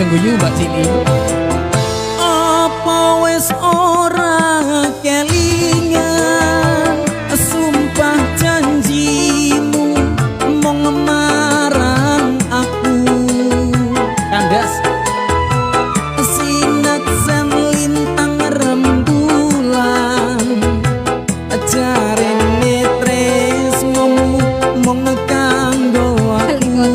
langsung guyu Mbak Cili. Apa wis ora kelingan sumpah janjimu mong marang aku Kandas sinak sen lintang rembulan jarene tresnomu mong kanggo aku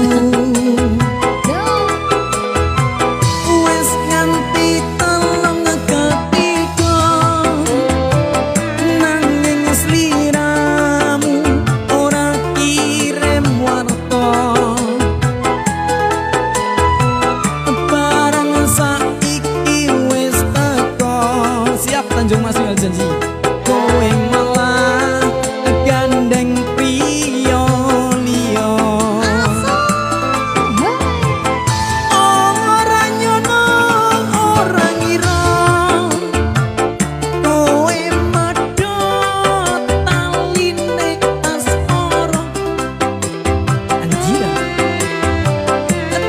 wis nganti telung ketiga nanging sliramu ora kirim warta barang saiki wis teko siap Tanjung Mas janji kowe malah gandeng priya liya ora nyono ora ngira kowe medhot taline asmara anjir.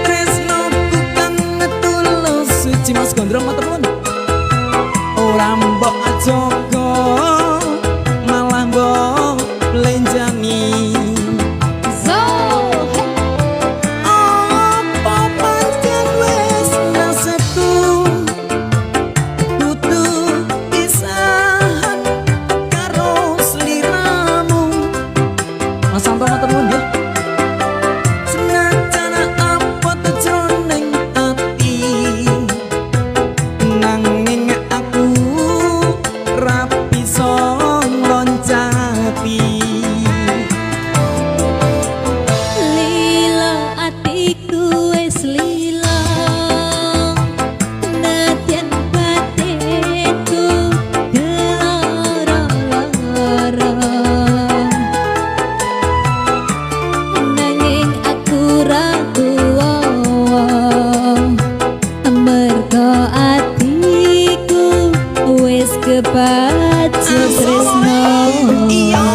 tresnoku kang tulus suci Mas Gondrong matur nuwun ora mbok jaga malah mbok lenjani apa pancen wis nasibku butuh pisahan karo sliramu Mas Santo matur nuwun nggih. senajan apa jroning ati nanging aku ra bisa loncati Lila atiku wis lila nadyan batinku geloro-loro nanging aku ra tuwa mergo atiku wis kebacut tresno iya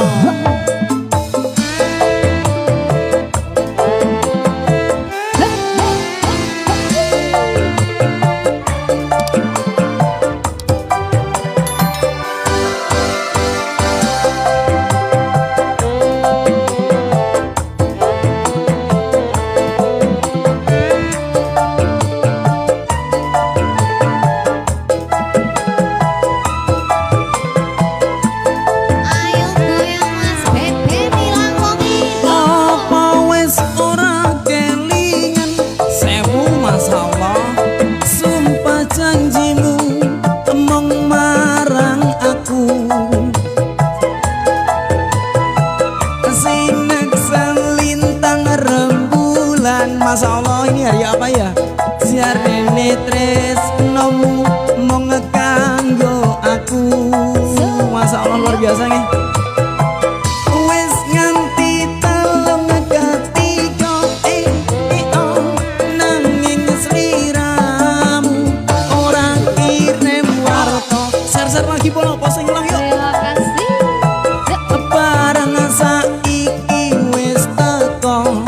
Ayo goyang Mas Bebe bilang wong itu apa wis ora kelingan sewu masalah sumpah janjimu emong marang aku sinek selintang rembulan masalah ini hari apa ya jarene tresnomu mong kanggo aku masalah luar biasa nih wis nganti telung ketiga nanging sliramu ora kirim warta ser-ser lagi polo apa sing ilang yuk terima kasih barang saiki wis teko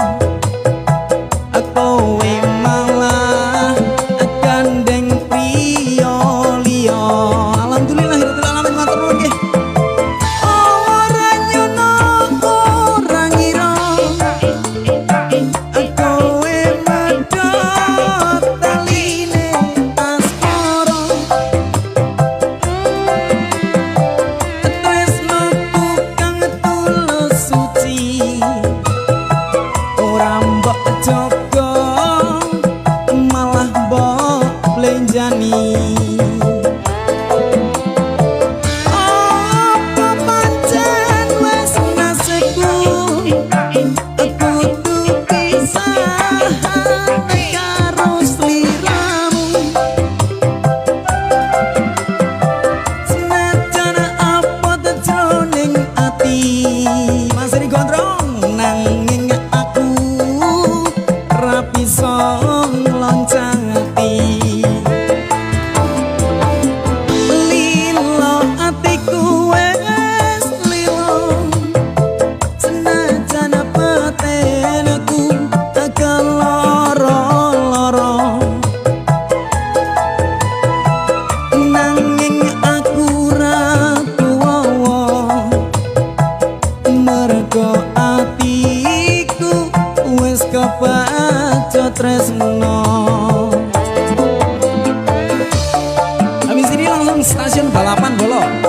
kowe malah gandeng priya liya alhamdulillah rabbil alamin matur nuwun nggih ora nyono ora ngira kowe medhot taline asmara tresnoku kang tulus suci ora mbok jaga malah mbok lenjani apa pancen wis nasibku kudu pisahan karo sliramu senajan apa jroning ati Mas Ri Gondrong nanging aku aja tresno. Habis ini langsung stasiun balapan Bolo.